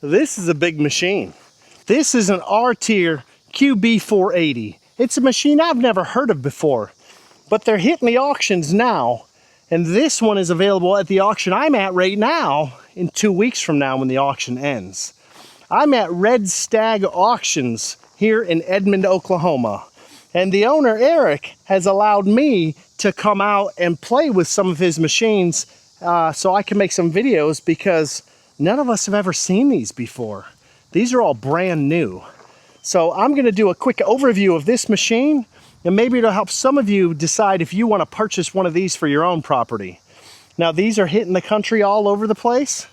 This is a big machine. This is an Arteer QB480. It's a machine I've never heard of before, but they're hitting the auctions now. And this one is available at the auction I'm at right now in 2 weeks from now when the auction ends. I'm at Red Stag Auctions here in Edmond, Oklahoma. And the owner, Eric, has allowed me to come out and play with some of his machines so I can make some videos, because none of us have ever seen these before. These are all brand new. So I'm gonna do a quick overview of this machine, and maybe it'll help some of you decide if you wanna purchase one of these for your own property. Now, these are hitting the country all over the place,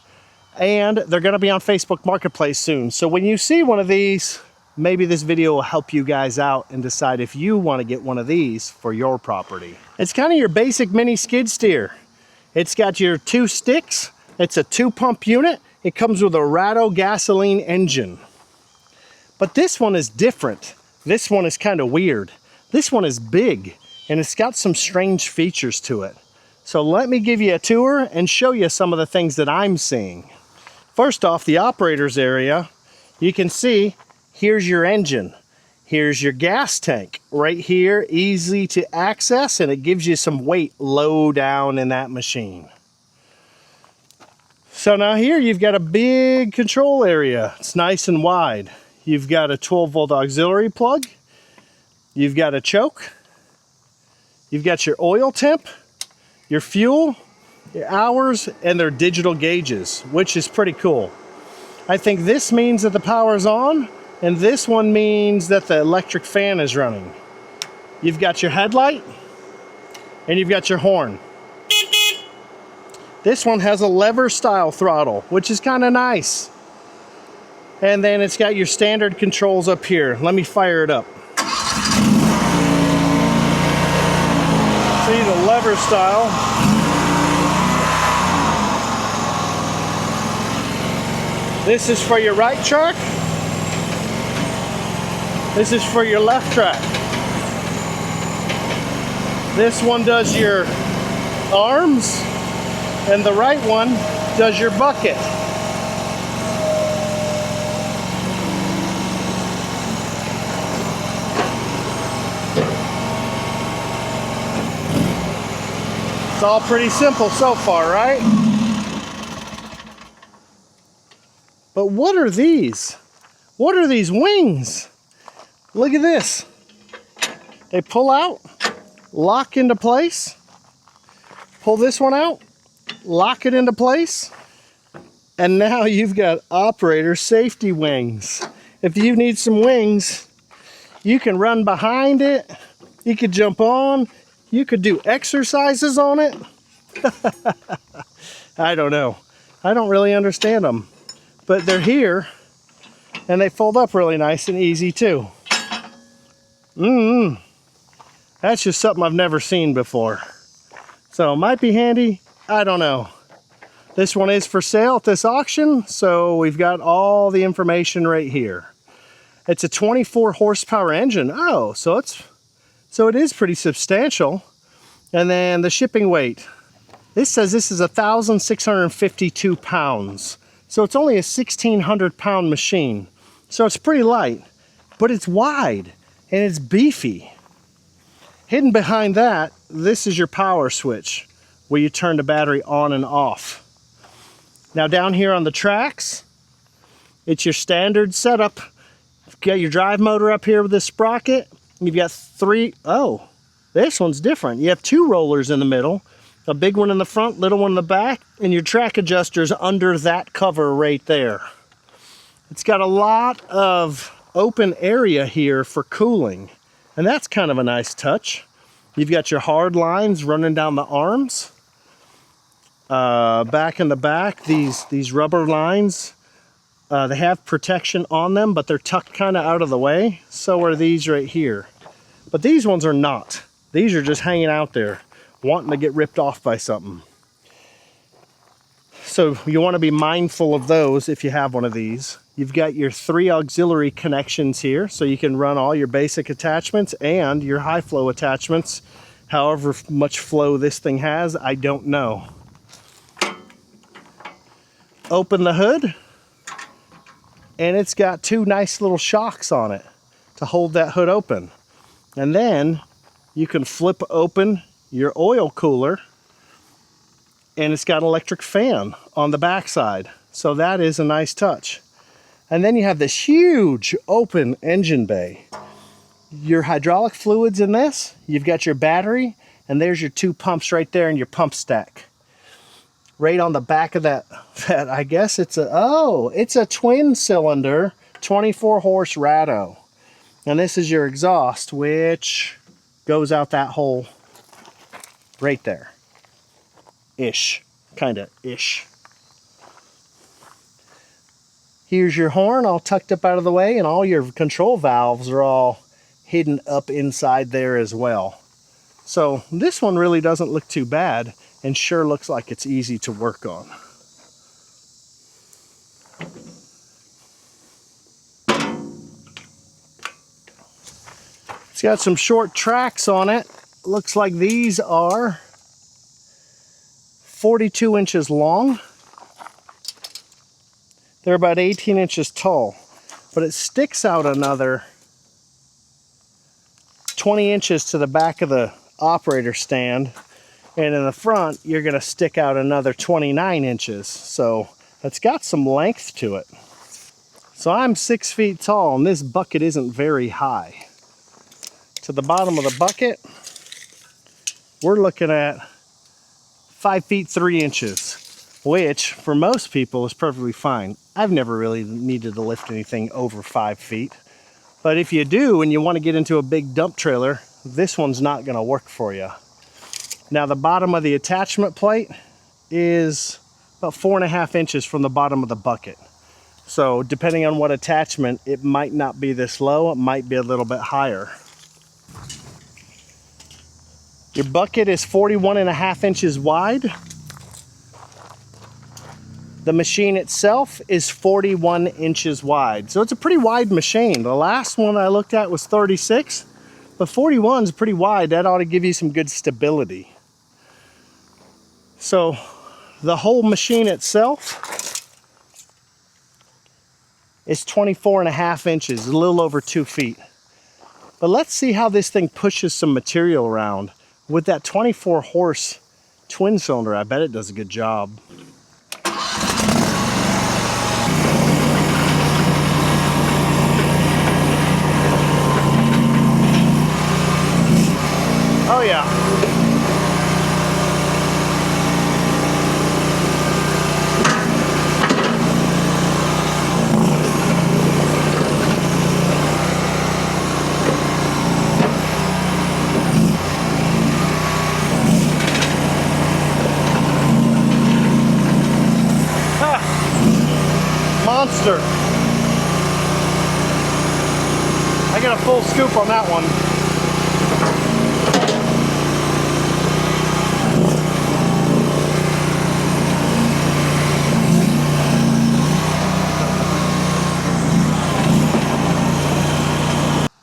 and they're gonna be on Facebook Marketplace soon. So when you see one of these, maybe this video will help you guys out and decide if you wanna get one of these for your property. It's kind of your basic mini skid steer. It's got your 2 sticks. It's a 2-pump unit. It comes with a Ratto gasoline engine. But this one is different. This one is kind of weird. This one is big, and it's got some strange features to it. So let me give you a tour and show you some of the things that I'm seeing. First off, the operator's area, you can see here's your engine. Here's your gas tank right here, easy to access, and it gives you some weight low down in that machine. So now here you've got a big control area. It's nice and wide. You've got a 12-volt auxiliary plug. You've got a choke. You've got your oil temp, your fuel, your hours, and their digital gauges, which is pretty cool. I think this means that the power's on, and this one means that the electric fan is running. You've got your headlight, and you've got your horn. This one has a lever style throttle, which is kind of nice. And then it's got your standard controls up here. Let me fire it up. See the lever style. This is for your right track. This is for your left track. This one does your arms, and the right one does your bucket. It's all pretty simple so far, right? But what are these? What are these wings? Look at this. They pull out, lock into place. Pull this one out, lock it into place. And now you've got operator safety wings. If you need some wings, you can run behind it. You could jump on. You could do exercises on it. I don't know. I don't really understand them. But they're here, and they fold up really nice and easy too. That's just something I've never seen before. So it might be handy. I don't know. This one is for sale at this auction, so we've got all the information right here. It's a 24 horsepower engine. Oh, so it is pretty substantial. And then the shipping weight. This says this is 1,652 pounds. So it's only a 1,600 pound machine. So it's pretty light, but it's wide and it's beefy. Hidden behind that, this is your power switch where you turn the battery on and off. Now down here on the tracks, it's your standard setup. You've got your drive motor up here with this sprocket. You've got this one's different. You have 2 rollers in the middle, a big one in the front, little one in the back, and your track adjuster's under that cover right there. It's got a lot of open area here for cooling, and that's kind of a nice touch. You've got your hard lines running down the arms. Back in the back, these rubber lines, they have protection on them, but they're tucked kind of out of the way. So are these right here. But these ones are not. These are just hanging out there, wanting to get ripped off by something. So you want to be mindful of those if you have one of these. You've got your 3 auxiliary connections here, so you can run all your basic attachments and your high flow attachments. However much flow this thing has, I don't know. Open the hood. and it's got two nice little shocks on it to hold that hood open. And then you can flip open your oil cooler, and it's got an electric fan on the backside. So that is a nice touch. And then you have this huge open engine bay. Your hydraulic fluids in this, you've got your battery, and there's your two pumps right there in your pump stack. Right on the back of that I guess it's a twin cylinder 24 horse Rado. And this is your exhaust, which goes out that hole right there. Ish, kinda ish. Here's your horn all tucked up out of the way, and all your control valves are all hidden up inside there as well. So this one really doesn't look too bad, and sure looks like it's easy to work on. It's got some short tracks on it. Looks like these are 42 inches long. They're about 18 inches tall, but it sticks out another 20 inches to the back of the operator stand, and in the front you're going to stick out another 29 inches, so it's got some length to it. So I'm 6 feet tall, and this bucket isn't very high. To the bottom of the bucket, we're looking at 5 feet 3 inches, which for most people is perfectly fine. I've never really needed to lift anything over 5 feet. But if you do and you want to get into a big dump trailer, this one's not going to work for you. Now the bottom of the attachment plate is about 4.5 inches from the bottom of the bucket. So depending on what attachment, it might not be this low, it might be a little bit higher. Your bucket is 41.5 inches wide. The machine itself is 41 inches wide. So it's a pretty wide machine. The last one I looked at was 36, but 41 is pretty wide. That ought to give you some good stability. So the whole machine itself is 24.5 inches, a little over 2 feet. But let's see how this thing pushes some material around. With that 24 horse twin cylinder, I bet it does a good job. Oh yeah. Monster. I got a full scoop on that one.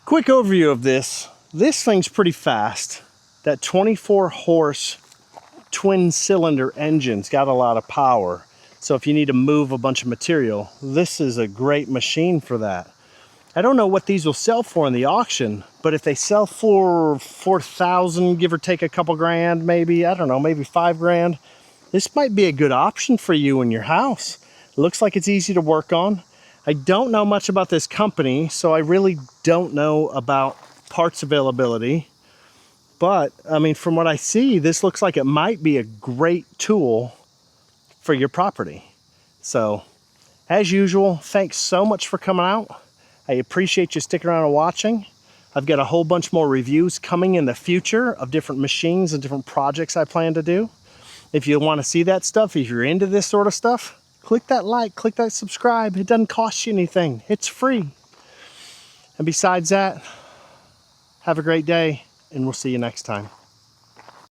Quick overview of this. This thing's pretty fast. That 24 horse twin cylinder engine's got a lot of power. So if you need to move a bunch of material, this is a great machine for that. I don't know what these will sell for in the auction, but if they sell for 4,000, give or take a couple grand, maybe, I don't know, maybe 5 grand, this might be a good option for you in your house. It looks like it's easy to work on. I don't know much about this company, so I really don't know about parts availability. But, I mean, from what I see, this looks like it might be a great tool for your property. So, as usual, thanks so much for coming out. I appreciate you sticking around and watching. I've got a whole bunch more reviews coming in the future of different machines and different projects I plan to do. If you want to see that stuff, if you're into this sort of stuff, click that like, click that subscribe. It doesn't cost you anything. It's free. And besides that, have a great day, and we'll see you next time.